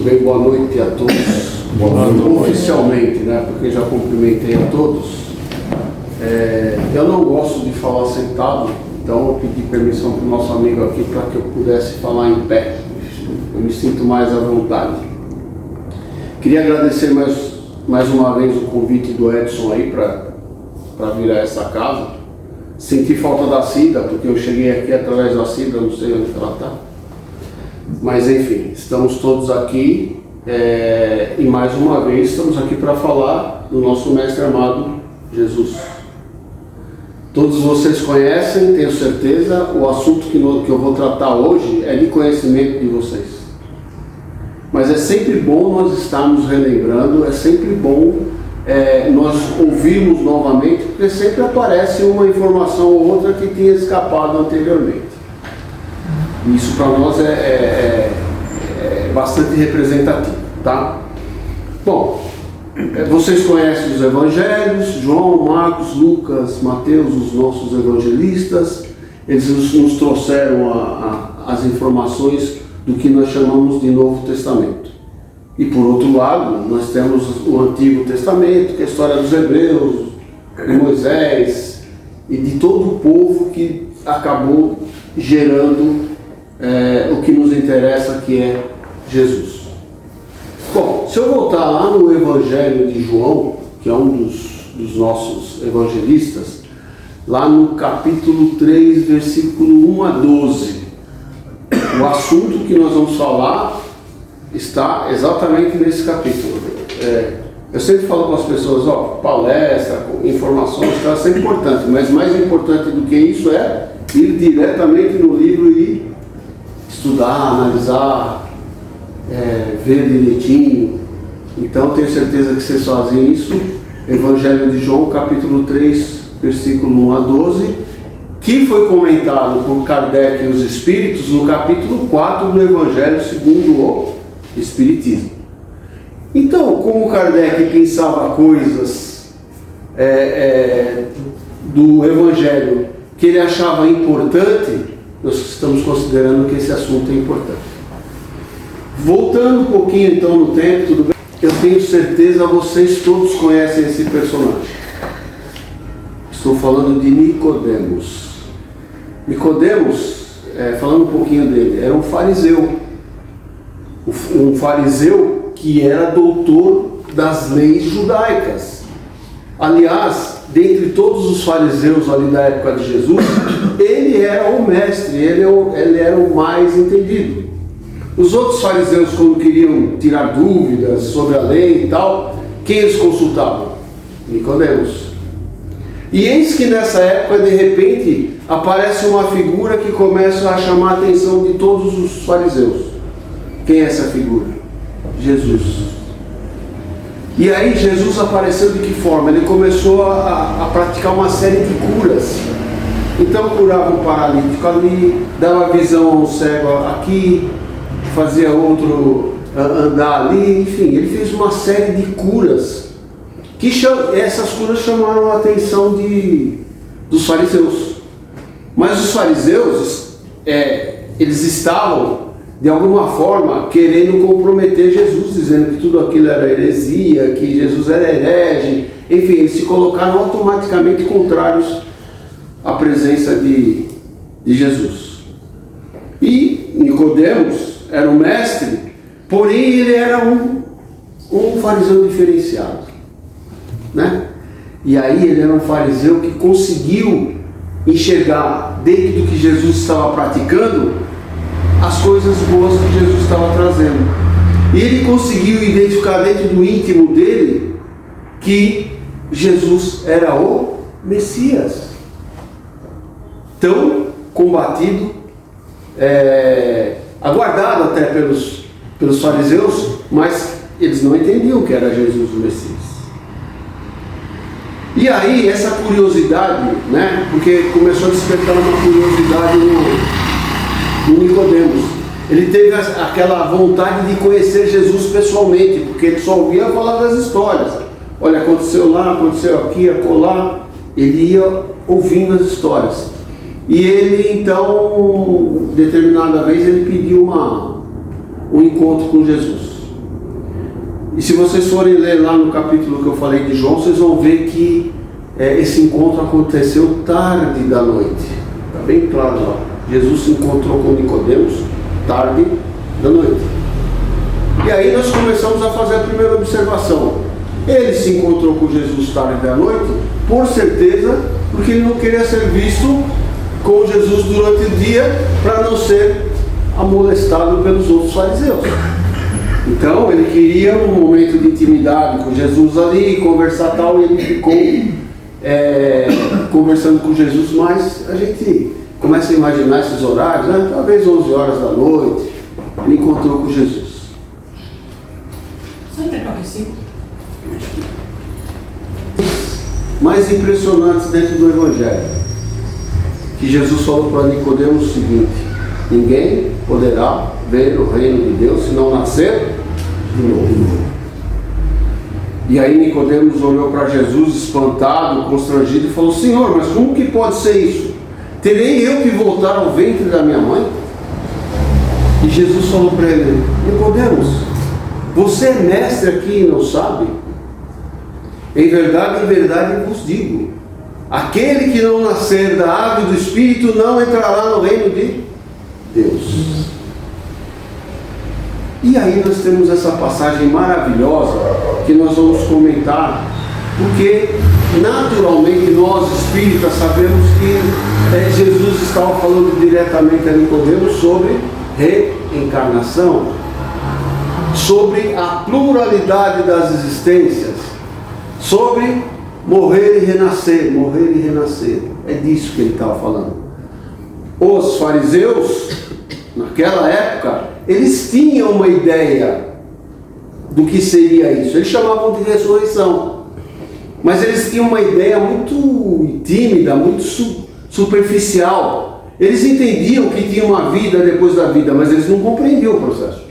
Muito bem, boa noite a todos. Boa noite. Oficialmente, né? Porque já cumprimentei a todos. Eu não gosto de falar sentado, então eu pedi permissão para o nosso amigo aqui para que eu pudesse falar em pé. Eu me sinto mais à vontade. Queria agradecer mais uma vez o convite do Edson aí para vir a essa casa. Senti falta da Cida, porque eu cheguei aqui através da Cida, não sei onde ela está. Mas enfim, estamos todos aqui e mais uma vez estamos aqui para falar do nosso mestre amado Jesus. Todos vocês conhecem, tenho certeza, o assunto que eu vou tratar hoje é de conhecimento de vocês. Mas é sempre bom nós estarmos relembrando, é sempre bom nós ouvirmos novamente, porque sempre aparece uma informação ou outra que tinha escapado anteriormente. Isso para nós é bastante representativo, tá? Bom, vocês conhecem os evangelhos, João, Marcos, Lucas, Mateus, os nossos evangelistas. Eles nos trouxeram as informações do que nós chamamos de Novo Testamento. E por outro lado, nós temos o Antigo Testamento, que é a história dos hebreus, de Moisés e de todo o povo que acabou gerando o que nos interessa, que é Jesus. Bom, se eu voltar lá no Evangelho de João, que é um dos nossos evangelistas, lá no capítulo 3, versículo 1 a 12, o assunto que nós vamos falar está exatamente nesse capítulo. Eu sempre falo com as pessoas, palestra, informações, está sempre importante, mas mais importante do que isso é ir diretamente no livro e estudar, analisar, ver direitinho. Então tenho certeza que vocês fazem isso. Evangelho de João, capítulo 3, versículo 1 a 12, que foi comentado por Kardec e os Espíritos no capítulo 4 do Evangelho segundo o Espiritismo. Então, como Kardec pensava coisas do Evangelho que ele achava importante, nós estamos considerando que esse assunto é importante. Voltando um pouquinho então no tempo, tudo bem? Eu tenho certeza vocês todos conhecem esse personagem. Estou falando de Nicodemos. Nicodemos, falando um pouquinho dele, era um fariseu. Um fariseu que era doutor das leis judaicas. Aliás, dentre todos os fariseus ali da época de Jesus, ele era o mestre, ele era o mais entendido. Os outros fariseus, quando queriam tirar dúvidas sobre a lei e tal, quem eles consultavam? Nicodemos. E eis que nessa época, de repente, aparece uma figura que começa a chamar a atenção de todos os fariseus. Quem é essa figura? Jesus. E aí Jesus apareceu de que forma? Ele começou a praticar uma série de curas. Então curava um paralítico ali, dava visão a um cego aqui, fazia outro andar ali, enfim, ele fez uma série de curas. Essas curas chamaram a atenção dos fariseus. Mas os fariseus, eles estavam de alguma forma querendo comprometer Jesus, dizendo que tudo aquilo era heresia, que Jesus era herege, enfim, eles se colocaram automaticamente contrários à presença de Jesus. E Nicodemos era um mestre, porém ele era um fariseu diferenciado, né? E aí ele era um fariseu que conseguiu enxergar dentro do que Jesus estava praticando as coisas boas que Jesus estava trazendo. E ele conseguiu identificar dentro do íntimo dele que Jesus era o Messias. Tão combatido, aguardado até pelos fariseus, mas eles não entendiam que era Jesus o Messias. E aí essa curiosidade, né, porque começou a despertar uma curiosidade no Nicodemos. Ele teve aquela vontade de conhecer Jesus pessoalmente, porque ele só ouvia falar das histórias. Olha, aconteceu lá, aconteceu aqui, acolá. Ele ia ouvindo as histórias. E ele então, determinada vez, ele pediu um encontro com Jesus. E se vocês forem ler lá no capítulo que eu falei de João, vocês vão ver que esse encontro aconteceu tarde da noite. Está bem claro lá. Jesus se encontrou com Nicodemos tarde da noite. E aí nós começamos a fazer a primeira observação. Ele se encontrou com Jesus tarde da noite, por certeza, porque ele não queria ser visto com Jesus durante o dia, para não ser amolestado pelos outros fariseus. Então ele queria um momento de intimidade com Jesus ali, conversar tal, e ele ficou conversando com Jesus, mas a gente começa a imaginar esses horários, né? Talvez 11 horas da noite, ele encontrou com Jesus. Mais impressionantes dentro do Evangelho, que Jesus falou para Nicodemos o seguinte: ninguém poderá ver o reino de Deus se não nascer de novo. E aí Nicodemos olhou para Jesus espantado, constrangido, e falou: Senhor, mas como que pode ser isso? Terei eu que voltar ao ventre da minha mãe? E Jesus falou para ele: Nicodemos, você é mestre aqui e não sabe? Em verdade vos digo, aquele que não nascer da água e do Espírito não entrará no reino de Deus. E aí nós temos essa passagem maravilhosa que nós vamos comentar, porque naturalmente nós espíritas sabemos que Jesus estava falando diretamente a Nicodemos sobre reencarnação, sobre a pluralidade das existências, sobre morrer e renascer, morrer e renascer. É disso que ele estava falando. Os fariseus, naquela época, eles tinham uma ideia do que seria isso. Eles chamavam de ressurreição, mas eles tinham uma ideia muito tímida, muito superficial. Eles entendiam que tinha uma vida depois da vida, mas eles não compreendiam o processo.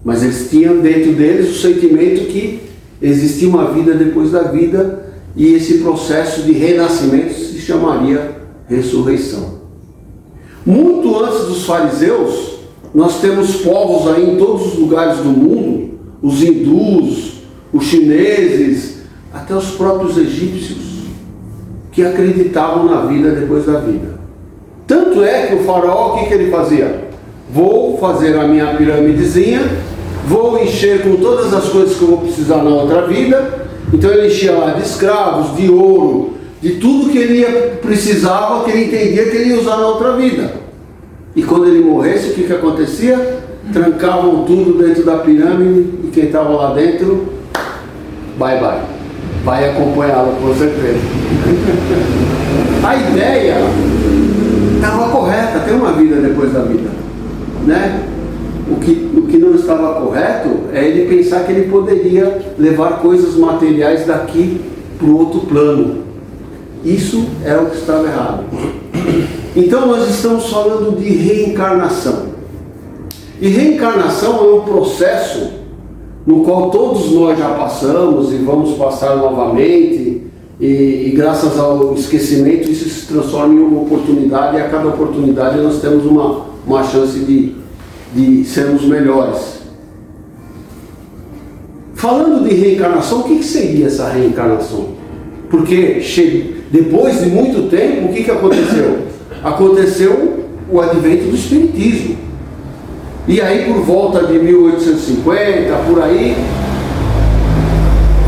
Mas eles tinham dentro deles o sentimento que existia uma vida depois da vida, e esse processo de renascimento se chamaria ressurreição. Muito antes dos fariseus, nós temos povos aí em todos os lugares do mundo, os hindus, os chineses, até os próprios egípcios, que acreditavam na vida depois da vida. Tanto é que o faraó, o que ele fazia? Vou fazer a minha piramidezinha, vou encher com todas as coisas que eu vou precisar na outra vida. Então ele enchia lá de escravos, de ouro, de tudo que ele precisava, que ele entendia que ele ia usar na outra vida. E quando ele morresse, o que acontecia? Trancavam tudo dentro da pirâmide, e quem estava lá dentro, bye bye, vai acompanhá-lo com certeza. A ideia estava correta, tem uma vida depois da vida, né? O que não estava correto é ele pensar que ele poderia levar coisas materiais daqui para o outro plano. Isso é o que estava errado. Então nós estamos falando de reencarnação. E reencarnação é um processo no qual todos nós já passamos e vamos passar novamente, e graças ao esquecimento isso se transforma em uma oportunidade, e a cada oportunidade nós temos uma chance de sermos melhores. Falando de reencarnação, o que seria essa reencarnação? Porque depois de muito tempo, o que aconteceu? Aconteceu o advento do Espiritismo. E aí por volta de 1850, por aí,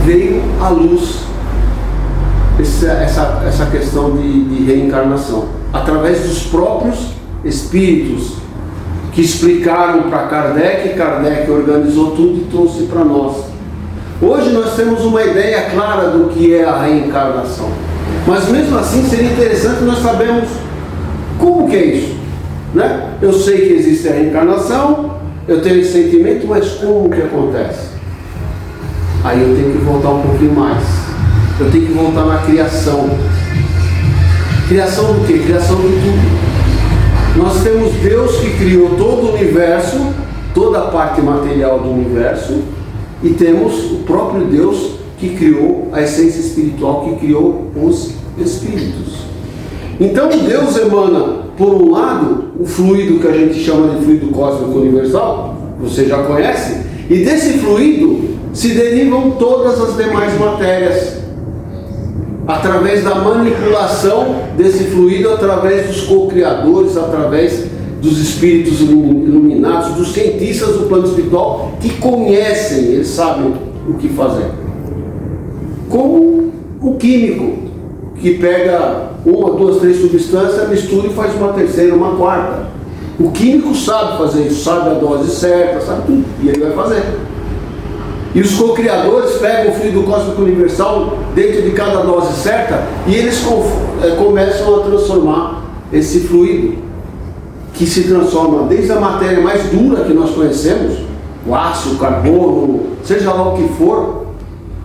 veio à luz essa questão de reencarnação, através dos próprios espíritos, que explicaram para Kardec, Kardec organizou tudo e trouxe para nós. Hoje nós temos uma ideia clara do que é a reencarnação, mas mesmo assim seria interessante nós sabermos como que é isso, né? Eu sei que existe a reencarnação, eu tenho esse sentimento, mas como que acontece? Aí eu tenho que voltar um pouquinho mais, eu tenho que voltar na criação. Criação do quê? Criação de tudo. Nós temos Deus que criou todo o universo, toda a parte material do universo, e temos o próprio Deus que criou a essência espiritual, que criou os espíritos. Então Deus emana, por um lado, o fluido que a gente chama de fluido cósmico universal, você já conhece, E desse fluido se derivam todas as demais matérias, através da manipulação desse fluido, através dos co-criadores, através dos espíritos iluminados, dos cientistas do plano espiritual que conhecem, eles sabem o que fazer. Como o químico que pega uma, duas, três substâncias, mistura e faz uma terceira, uma quarta. O químico sabe fazer isso, sabe a dose certa, sabe tudo, e ele vai fazer. E os co-criadores pegam o fluido cósmico universal dentro de cada dose certa e eles começam a transformar esse fluido, que se transforma desde a matéria mais dura que nós conhecemos, o aço, o carbono, seja lá o que for,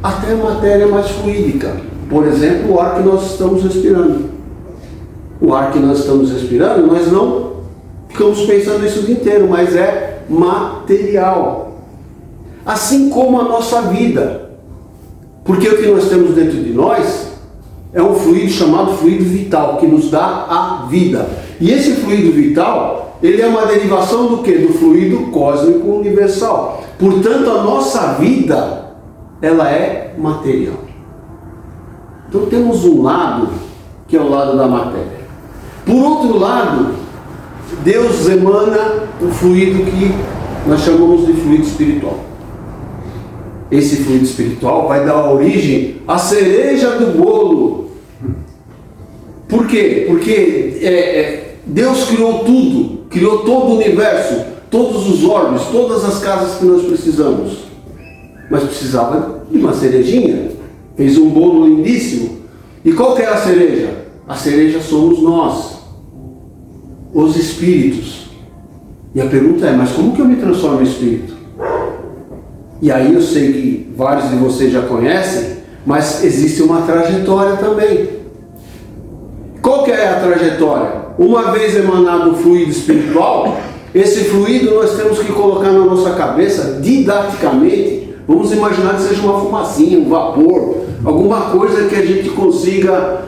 até a matéria mais fluídica. Por exemplo, o ar que nós estamos respirando. O ar que nós estamos respirando, nós não ficamos pensando isso o dia inteiro, mas é material. Assim como a nossa vida. Porque o que nós temos dentro de nós é um fluido chamado fluido vital, que nos dá a vida. E esse fluido vital, ele é uma derivação do quê? Do fluido cósmico universal. Portanto, a nossa vida, ela é material. Então temos um lado, que é o lado da matéria. Por outro lado, Deus emana o fluido que nós chamamos de fluido espiritual. Esse fluido espiritual vai dar origem à cereja do bolo. Por quê? Porque Deus criou tudo, criou todo o universo, todos os órgãos, todas as casas que nós precisamos. Mas precisava de uma cerejinha. Fez um bolo lindíssimo. E qual que é a cereja? A cereja somos nós, os espíritos. E a pergunta é, mas como que eu me transformo em espírito? E aí eu sei que vários de vocês já conhecem, mas existe uma trajetória também. Qual que é a trajetória? Uma vez emanado o fluido espiritual, esse fluido nós temos que colocar na nossa cabeça, didaticamente. Vamos imaginar que seja uma fumacinha, um vapor, alguma coisa que a gente consiga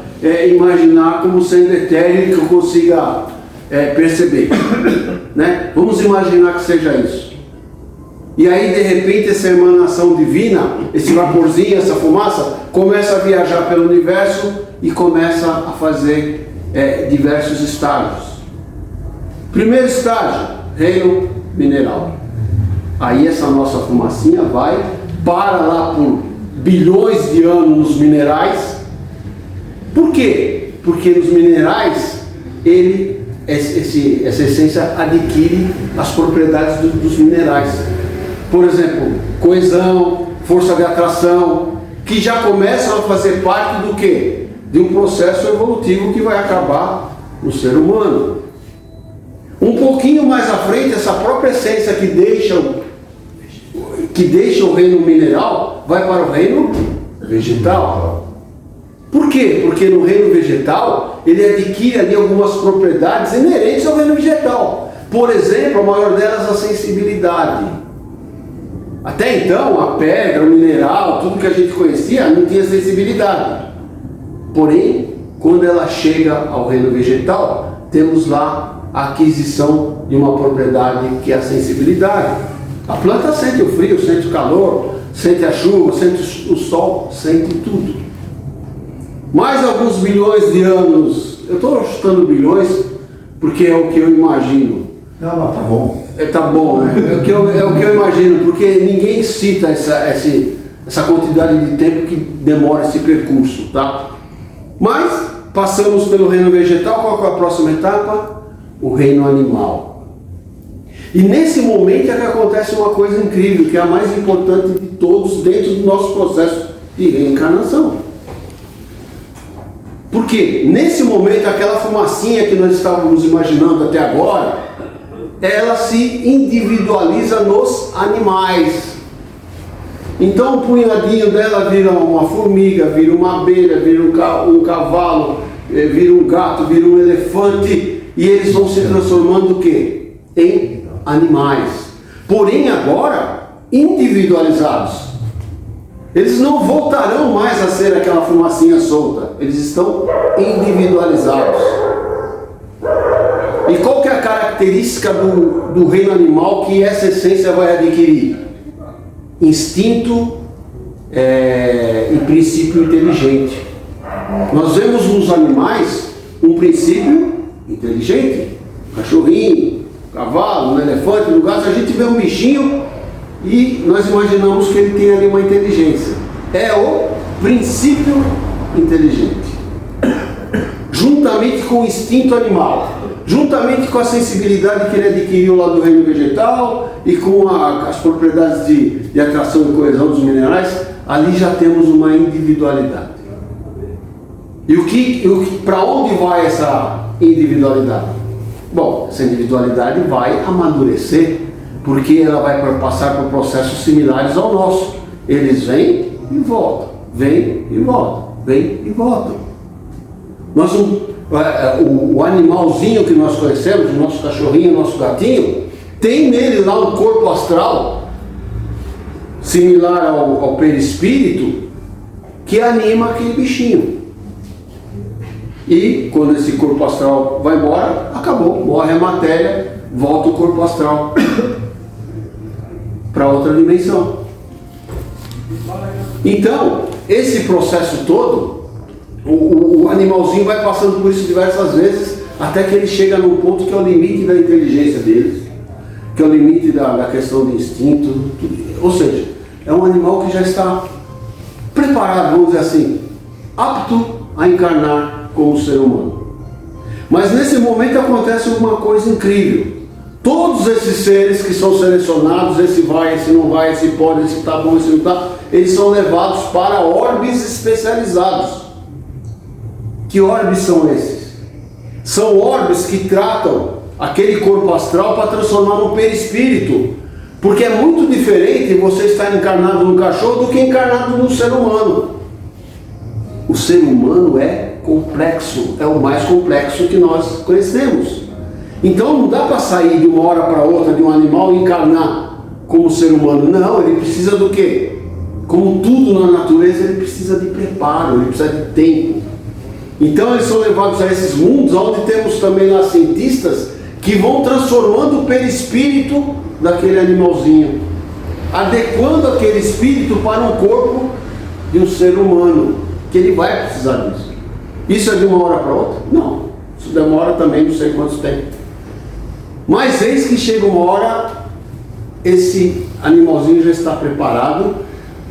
imaginar como sendo etéreo, que eu consiga perceber. Né? Vamos imaginar que seja isso. E aí, de repente, essa emanação divina, esse vaporzinho, essa fumaça, começa a viajar pelo universo e começa a fazer diversos estágios. Primeiro estágio, reino mineral. Aí essa nossa fumacinha vai para lá por bilhões de anos nos minerais. Por quê? Porque nos minerais, essa essência adquire as propriedades dos minerais. Por exemplo, coesão, força de atração, que já começam a fazer parte do quê? De um processo evolutivo que vai acabar no ser humano. Um pouquinho mais à frente, essa própria essência que deixa o reino mineral, vai para o reino vegetal. Por quê? Porque no reino vegetal, ele adquire ali algumas propriedades inerentes ao reino vegetal. Por exemplo, a maior delas, a sensibilidade. Até então, a pedra, o mineral, tudo que a gente conhecia, não tinha sensibilidade. Porém, quando ela chega ao reino vegetal, temos lá a aquisição de uma propriedade que é a sensibilidade. A planta sente o frio, sente o calor, sente a chuva, sente o sol, sente tudo. Mais alguns bilhões de anos, eu estou chutando bilhões porque é o que eu imagino. Não, tá bom. Tá bom, né? É o que eu imagino, porque ninguém cita essa quantidade de tempo que demora esse percurso, tá? Mas passamos pelo reino vegetal, qual é a próxima etapa? O reino animal. E nesse momento é que acontece uma coisa incrível, que é a mais importante de todos dentro do nosso processo de reencarnação. Porque nesse momento aquela fumacinha que nós estávamos imaginando até agora, ela se individualiza nos animais. Então o punhadinho dela vira uma formiga, vira uma abelha, vira um cavalo, vira um gato, vira um elefante, e eles vão se transformando o quê? Em animais. Porém agora individualizados. Eles não voltarão mais a ser aquela fumacinha solta. Eles estão individualizados. E qual que é a característica do reino animal que essa essência vai adquirir? instinto e princípio inteligente. Nós vemos nos animais um princípio inteligente. Cachorrinho, cavalo, um elefante, no gato, a gente vê um bichinho e nós imaginamos que ele tem ali uma inteligência. É o princípio inteligente. Juntamente com o instinto animal, juntamente com a sensibilidade que ele adquiriu lá do reino vegetal e com as propriedades de atração e coesão dos minerais, ali já temos uma individualidade. E para onde vai essa individualidade? Bom, essa individualidade vai amadurecer, porque ela vai passar por processos similares ao nosso. Eles vêm e voltam, vêm e voltam, vêm e voltam. O animalzinho que nós conhecemos, o nosso cachorrinho, o nosso gatinho, tem nele lá um corpo astral similar ao perispírito que anima aquele bichinho. E quando esse corpo astral vai embora, acabou, morre a matéria, volta o corpo astral para outra dimensão. Então, esse processo todo, o animalzinho vai passando por isso diversas vezes, até que ele chega num ponto que é o limite da inteligência deles, que é o limite da questão de instinto, ou seja, é um animal que já está preparado, vamos dizer assim, apto a encarnar como ser humano. Mas nesse momento acontece uma coisa incrível. Todos esses seres que são selecionados, esse vai, esse não vai, esse pode, esse está bom, esse não está, eles são levados para orbes especializados. Que orbes são esses? São orbes que tratam aquele corpo astral para transformar num perispírito. Porque é muito diferente você estar encarnado no cachorro do que encarnado no ser humano. O ser humano é complexo, é o mais complexo que nós conhecemos. Então não dá para sair de uma hora para outra de um animal e encarnar como ser humano. Não, ele precisa do quê? Como tudo na natureza, ele precisa de preparo, ele precisa de tempo. Então eles são levados a esses mundos, onde temos também lá cientistas que vão transformando o perispírito daquele animalzinho, adequando aquele espírito para um corpo de um ser humano, que ele vai precisar disso. Isso é de uma hora para outra? Não. Isso demora também não sei quanto tempo. Mas eis que chega uma hora, esse animalzinho já está preparado,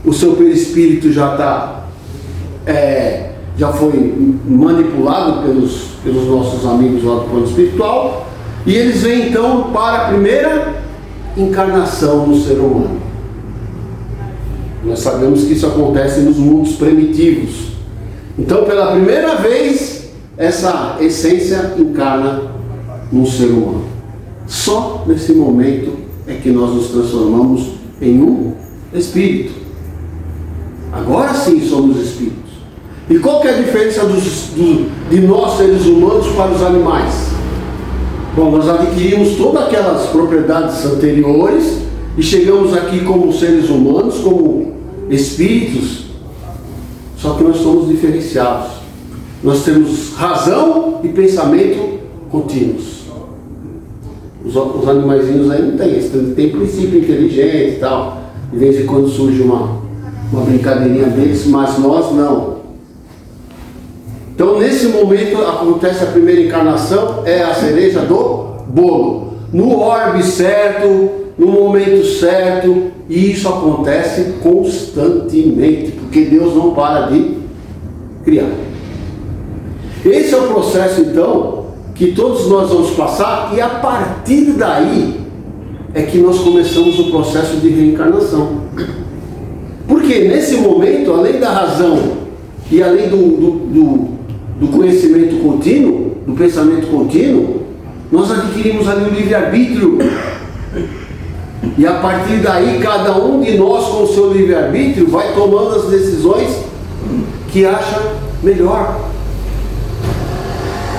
o seu perispírito já está, já foi manipulado pelos nossos amigos lá do plano espiritual, e eles vêm então para a primeira encarnação no ser humano. Nós sabemos que isso acontece nos mundos primitivos. Então, pela primeira vez, essa essência encarna num ser humano. Só nesse momento é que nós nos transformamos em um espírito. Agora sim somos espíritos. E qual que é a diferença de nós, seres humanos, para os animais? Bom, nós adquirimos todas aquelas propriedades anteriores e chegamos aqui como seres humanos, como espíritos. Só que nós somos diferenciados. Nós temos razão e pensamento contínuos. Os animaizinhos aí não tem isso. Tem princípio inteligente e tal. De vez em quando surge uma brincadeirinha deles, mas nós não. Então nesse momento acontece a primeira encarnação, é a cereja do bolo. No orbe certo, no momento certo, e isso acontece constantemente, porque Deus não para de criar. Esse é o processo então que todos nós vamos passar, e a partir daí é que nós começamos o processo de reencarnação. Porque nesse momento, além da razão e além do conhecimento contínuo, do pensamento contínuo, nós adquirimos ali o livre-arbítrio. E a partir daí, cada um de nós, com o seu livre-arbítrio, vai tomando as decisões que acha melhor.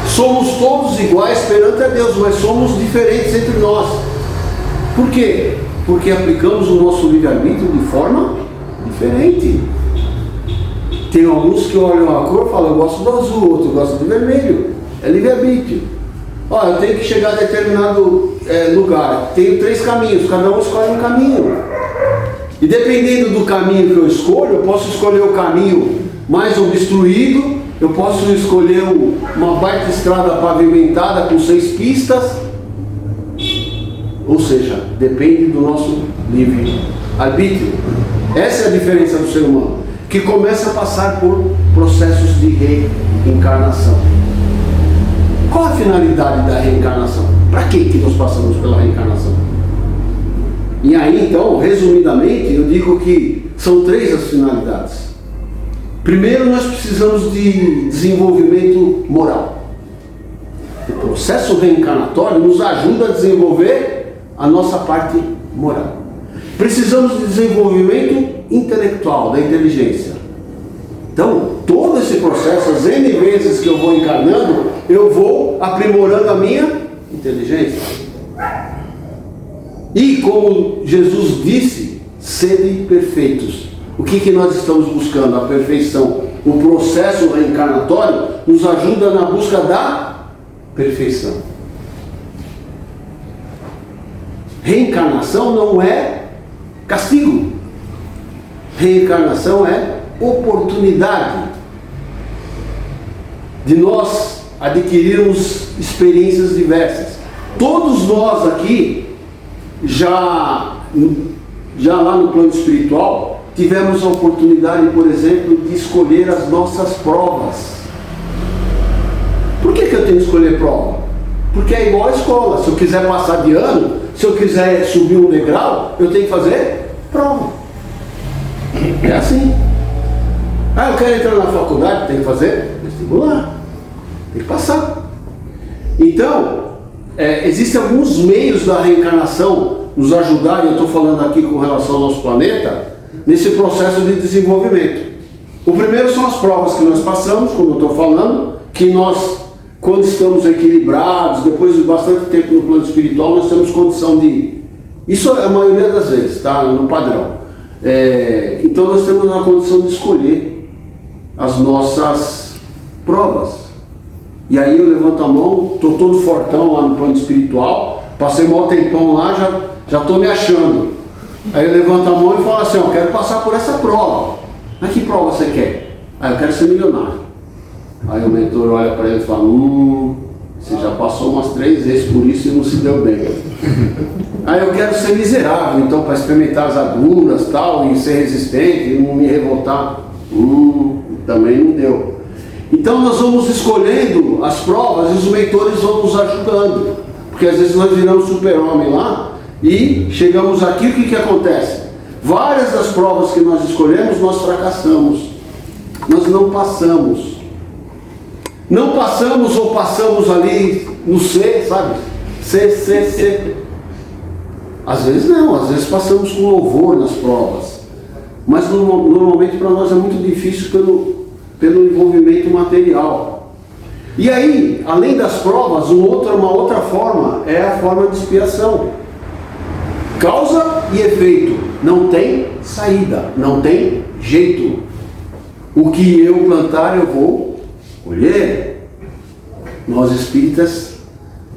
Somos todos iguais perante a Deus, mas somos diferentes entre nós. Por quê? Porque aplicamos o nosso livre-arbítrio de forma diferente. Tem alguns que olham a cor e falam, eu gosto do azul, outro gosta do vermelho. É livre-arbítrio. Ó, eu tenho que chegar a determinado lugar. Tenho 3 caminhos, cada um escolhe um caminho. E dependendo do caminho que eu escolho, eu posso escolher o caminho mais obstruído, eu posso escolher uma baita estrada pavimentada com 6 pistas. Ou seja, depende do nosso livre-arbítrio. Essa é a diferença do ser humano, que começa a passar por processos de reencarnação. Qual a finalidade da reencarnação? Para que nós passamos pela reencarnação? E aí, então, resumidamente, eu digo que são 3 as finalidades. Primeiro, nós precisamos de desenvolvimento moral. O processo reencarnatório nos ajuda a desenvolver a nossa parte moral. Precisamos de desenvolvimento intelectual, da inteligência. Então, todo esse processo, as N vezes que eu vou encarnando, eu vou aprimorando a minha inteligência. E como Jesus disse, sede perfeitos. O que nós estamos buscando? A perfeição. O processo reencarnatório nos ajuda na busca da perfeição. Reencarnação não é castigo. Reencarnação é oportunidade de nós adquirirmos experiências diversas. Todos nós aqui, já lá no plano espiritual, tivemos a oportunidade, por exemplo, de escolher as nossas provas. Por que eu tenho que escolher prova? Porque é igual à escola. Se eu quiser passar de ano, se eu quiser subir um degrau, eu tenho que fazer prova. É assim. Eu quero entrar na faculdade, tem que fazer vestibular, tem que passar. Então, existem alguns meios da reencarnação nos ajudarem, eu estou falando aqui com relação ao nosso planeta, nesse processo de desenvolvimento. O primeiro são as provas que nós passamos, como eu estou falando, que nós, quando estamos equilibrados, depois de bastante tempo no plano espiritual, nós temos condição de... Isso é a maioria das vezes, tá? No padrão. Então nós temos a condição de escolher as nossas provas. E aí eu levanto a mão, estou todo fortão lá no plano espiritual, passei um maior tempão lá, já estou me achando. Aí eu levanto a mão e falo assim, eu quero passar por essa prova. Mas que prova você quer? Eu quero ser milionário. Aí o mentor olha para ele e fala, você já passou umas 3 vezes por isso e não se deu bem. Aí eu quero ser miserável, então, para experimentar as agruras tal, e ser resistente, e não me revoltar. Também não deu. Então nós vamos escolhendo as provas e os mentores vão nos ajudando. Porque às vezes nós viramos super-homem lá e chegamos aqui, o que acontece? Várias das provas que nós escolhemos, nós fracassamos. Nós não passamos. Não passamos ou passamos ali no C, sabe? C. Às vezes não, às vezes passamos com louvor nas provas. Mas normalmente para nós é muito difícil pelo envolvimento material. E aí, além das provas, uma outra forma é a forma de expiação. Causa e efeito. Não tem saída, não tem jeito. O que eu plantar eu vou colher. Nós espíritas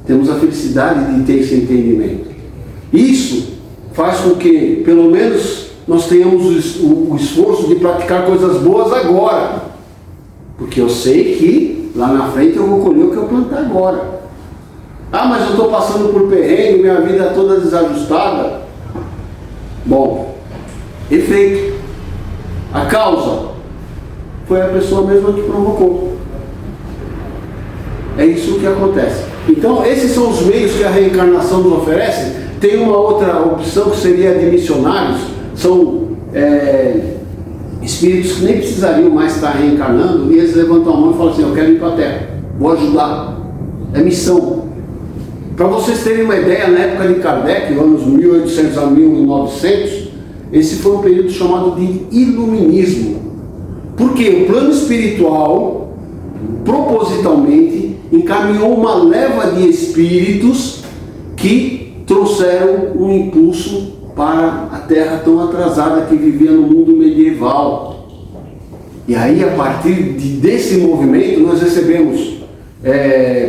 temos a felicidade de ter esse entendimento. Isso faz com que, pelo menos, nós tenhamos o esforço de praticar coisas boas agora. Porque eu sei que lá na frente eu vou colher o que eu plantar agora. Mas eu estou passando por perrengue, minha vida é toda desajustada. Bom, efeito. A causa foi a pessoa mesma que provocou. É isso que acontece. Então, esses são os meios que a reencarnação nos oferece. Tem uma outra opção que seria a de missionários. São espíritos que nem precisariam mais estar reencarnando e eles levantam a mão e falam assim, eu quero ir para a Terra, vou ajudar. É missão. Para vocês terem uma ideia, na época de Kardec, anos 1800 a 1900, esse foi um período chamado de iluminismo. Porque o plano espiritual, propositalmente, encaminhou uma leva de espíritos que trouxeram um impulso para a Terra tão atrasada que vivia no mundo medieval. E aí, a partir desse movimento, nós recebemos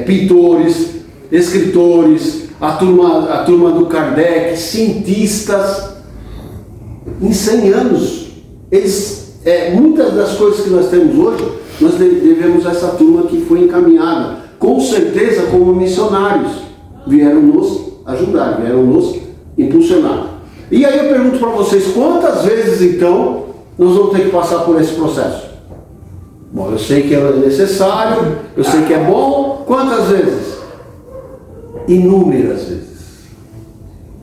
pintores, escritores, a turma do Kardec, cientistas, em 100 anos, muitas das coisas que nós temos hoje, nós devemos a essa turma que foi encaminhada, com certeza como missionários, vieram nos ajudar, vieram nos impulsionar. E aí eu pergunto para vocês, quantas vezes então nós vamos ter que passar por esse processo? Bom, eu sei que é necessário, eu sei que é bom, quantas vezes? Inúmeras vezes.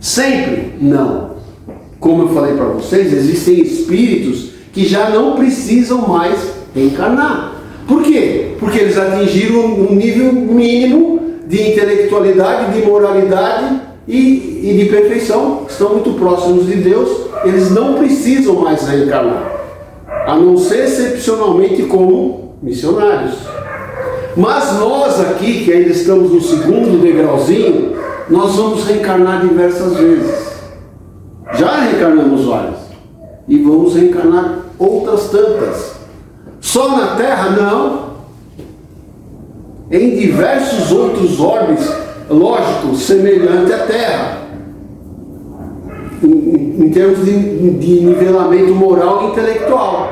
Sempre? Não. Como eu falei para vocês, existem espíritos que já não precisam mais reencarnar. Por quê? Porque eles atingiram um nível mínimo de intelectualidade, de moralidade e de perfeição, estão muito próximos de Deus, eles não precisam mais reencarnar, a não ser excepcionalmente como missionários. Mas nós aqui, que ainda estamos no segundo degrauzinho, nós vamos reencarnar diversas vezes. Já reencarnamos várias e vamos reencarnar outras tantas. Só na Terra? Não. Em diversos outros orbes, lógico, semelhante à Terra, em termos de nivelamento moral e intelectual.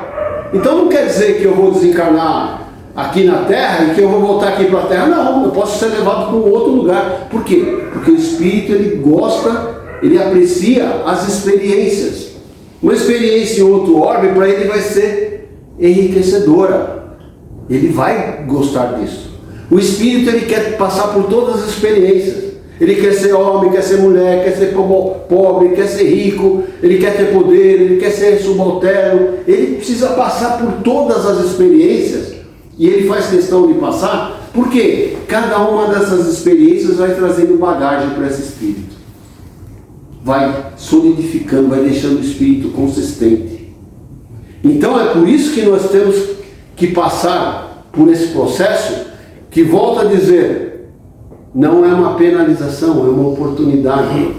Então não quer dizer que eu vou desencarnar aqui na Terra e que eu vou voltar aqui para a Terra. Não, eu posso ser levado para um outro lugar. Por quê? Porque o espírito, ele gosta, ele aprecia as experiências. Uma experiência em outro orbe, para ele vai ser enriquecedora. Ele vai gostar disso. O espírito, ele quer passar por todas as experiências. Ele quer ser homem, quer ser mulher, quer ser pobre, quer ser rico, ele quer ter poder, ele quer ser subalterno. Ele precisa passar por todas as experiências e ele faz questão de passar, porque cada uma dessas experiências vai trazendo bagagem para esse espírito. Vai solidificando, vai deixando o espírito consistente. Então é por isso que nós temos que passar por esse processo, que volta a dizer, não é uma penalização, é uma oportunidade.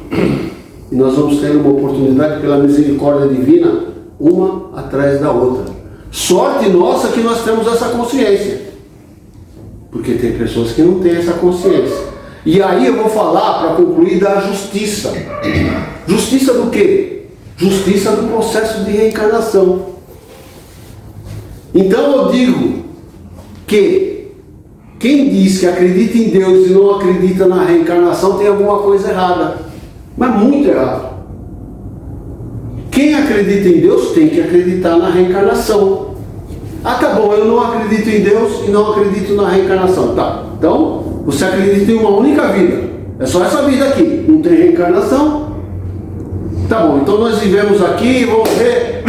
E nós vamos ter uma oportunidade pela misericórdia divina, uma atrás da outra. Sorte nossa que nós temos essa consciência, porque tem pessoas que não têm essa consciência. E aí eu vou falar, para concluir, da justiça. Justiça do quê? Justiça do processo de reencarnação. Então eu digo que quem diz que acredita em Deus e não acredita na reencarnação tem alguma coisa errada, mas muito errado. Quem acredita em Deus tem que acreditar na reencarnação. Ah, tá bom, eu não acredito em Deus e não acredito na reencarnação. Tá, então você acredita em uma única vida. É só essa vida aqui, não tem reencarnação. Tá bom, então nós vivemos aqui e vamos ver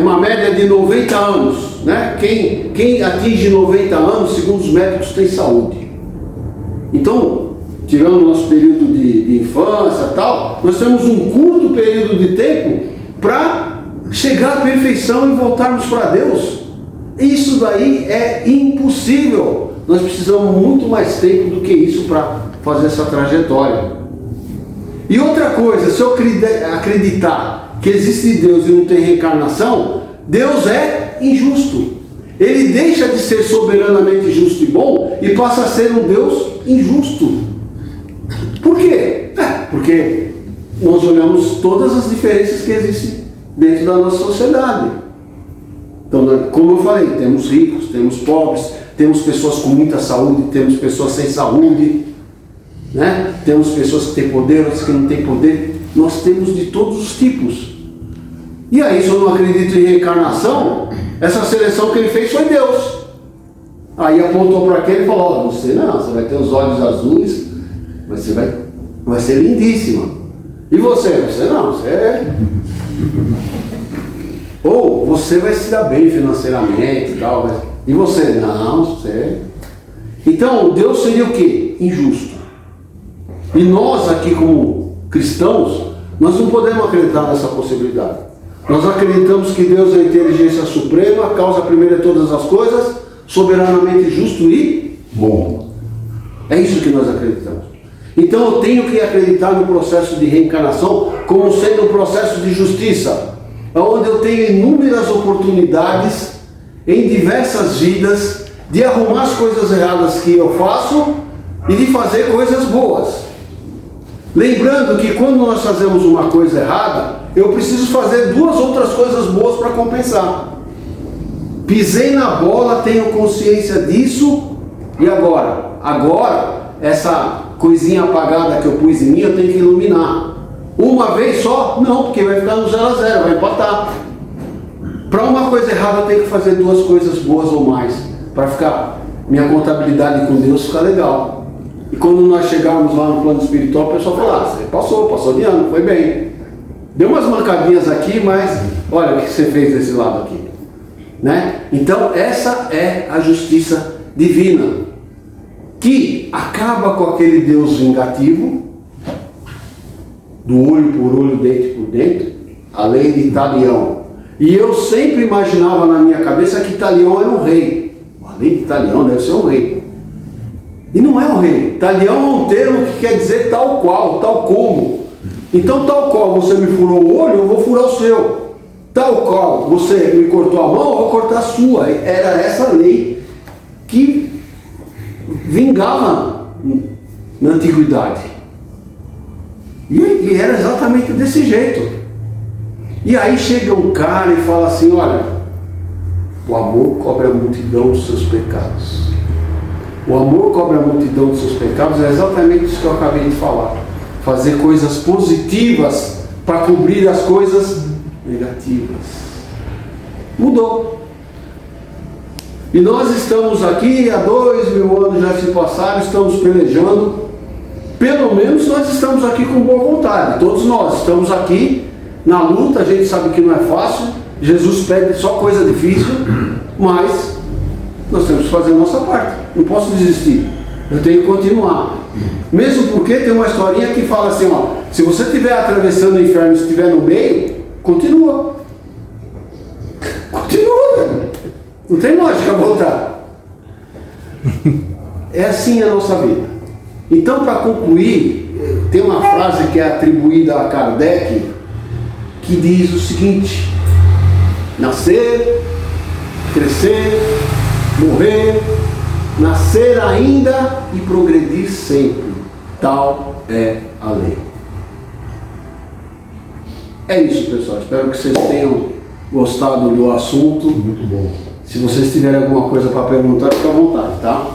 uma média de 90 anos. Né? Quem atinge 90 anos, segundo os médicos, tem saúde. Então, tirando o nosso período de infância e tal, nós temos um curto período de tempo para chegar à perfeição e voltarmos para Deus. Isso daí é impossível. Nós precisamos muito mais tempo do que isso para fazer essa trajetória. E outra coisa, se eu acreditar que existe Deus e não tem reencarnação, Deus é injusto. Ele deixa de ser soberanamente justo e bom e passa a ser um Deus injusto. Por quê? Porque nós olhamos todas as diferenças que existem dentro da nossa sociedade. Então, como eu falei, temos ricos, temos pobres, temos pessoas com muita saúde, temos pessoas sem saúde, né? Temos pessoas que têm poder, outras que não têm poder. Nós temos de todos os tipos. E aí, se eu não acredito em reencarnação, essa seleção que ele fez foi Deus. Aí apontou para aquele e falou, você não, você vai ter os olhos azuis, mas você vai ser lindíssima. E você? Você não, você é... Ou você vai se dar bem financeiramente e tal, mas... E você? Não, você... Então, Deus seria o quê? Injusto. E nós aqui como cristãos, nós não podemos acreditar nessa possibilidade. Nós acreditamos que Deus é a inteligência suprema, a causa primeira de todas as coisas, soberanamente justo e bom. É isso que nós acreditamos. Então eu tenho que acreditar no processo de reencarnação como sendo um processo de justiça, onde eu tenho inúmeras oportunidades em diversas vidas de arrumar as coisas erradas que eu faço e de fazer coisas boas. Lembrando que quando nós fazemos uma coisa errada, eu preciso fazer 2 outras coisas boas para compensar. Pisei na bola, tenho consciência disso, e agora? Agora, essa coisinha apagada que eu pus em mim, eu tenho que iluminar. Uma vez só? Não, porque vai ficar no 0 a 0, vai empatar. Para uma coisa errada, eu tenho que fazer 2 coisas boas ou mais, para ficar minha contabilidade com Deus ficar legal. E quando nós chegarmos lá no plano espiritual, o pessoal fala, você passou de ano, foi bem. Deu umas mancadinhas aqui, mas olha o que você fez desse lado aqui. Né? Então essa é a justiça divina, que acaba com aquele Deus vingativo, do olho por olho, dente por dente, a lei de Talião. E eu sempre imaginava na minha cabeça que Talião era um rei. A lei de Talião deve ser um rei. E não é um rei. Talião é um termo que quer dizer tal qual, tal como. Então, tal qual você me furou o olho, eu vou furar o seu. Tal qual você me cortou a mão, eu vou cortar a sua. Era essa lei que vingava na antiguidade. E era exatamente desse jeito. E aí chega um cara e fala assim, olha, o amor cobre a multidão dos seus pecados. O amor cobre a multidão dos seus pecados, é exatamente isso que eu acabei de falar. Fazer coisas positivas para cobrir as coisas negativas. Mudou. E nós estamos aqui, há 2000 anos já se passaram, estamos pelejando. Pelo menos nós estamos aqui com boa vontade. Todos nós estamos aqui na luta, a gente sabe que não é fácil. Jesus pede só coisa difícil, mas nós temos que fazer a nossa parte. Não posso desistir. Eu tenho que continuar. Mesmo porque tem uma historinha que fala assim, ó, se você estiver atravessando o inferno e estiver no meio, continua. Continua, velho. Não tem lógica voltar. É assim a nossa vida. Então, para concluir, tem uma frase que é atribuída a Kardec, que diz o seguinte: nascer, crescer, morrer, nascer ainda e progredir sempre. Tal é a lei. É isso, pessoal. Espero que vocês tenham gostado do assunto. Muito bom. Se vocês tiverem alguma coisa para perguntar, fique à vontade, tá?